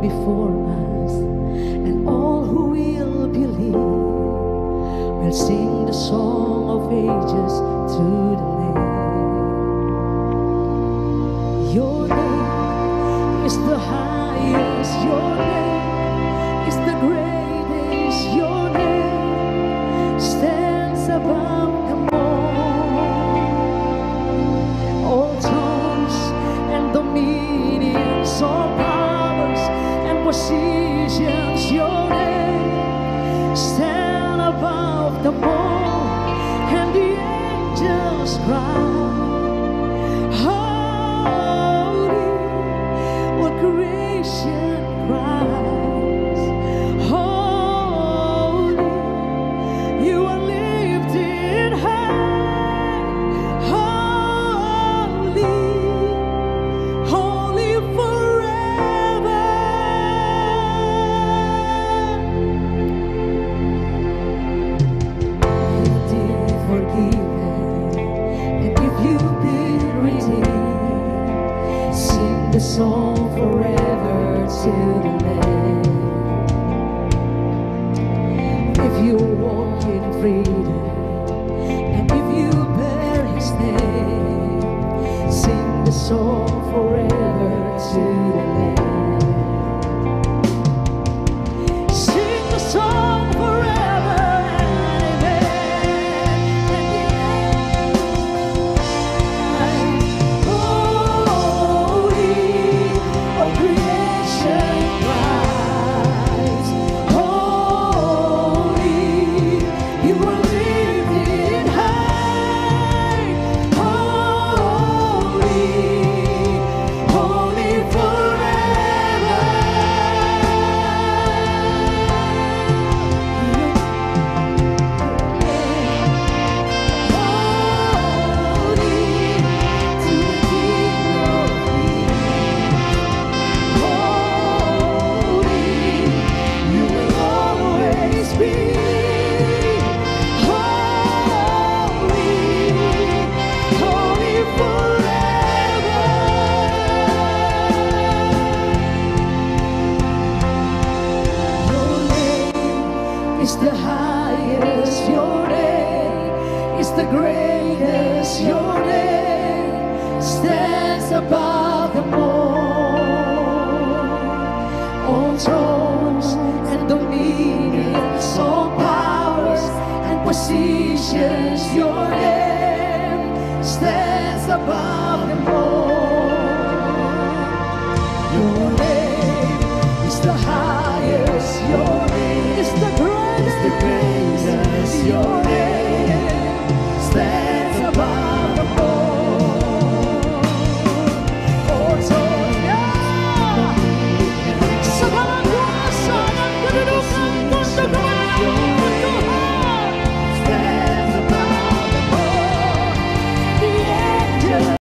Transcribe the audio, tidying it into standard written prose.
before us, and all who will believe will sing the song of ages through the land. Your name is the highest, your name is the greatest, your name stands above them all thrones and dominions, all powers and positions. Your name stand above them all, and the angels cry, holy, what creation cries, holy, you are lifted high, holy, holy forever. If you've forgiven, and if you've been redeemed, sing the song forever to the land. If you walk in freedom, and if you bear His name, sing the song forever to the land. Sing the song forever and amen. And holy, all creation cries, holy, you are lifted high, holy, holy forever. Holy to the King of Kings, holy, you will always be holy, holy forever. Your name is the highest, your name is the greatest, your name stands above them all thrones and dominions, all powers and positions. Your name stands above them all.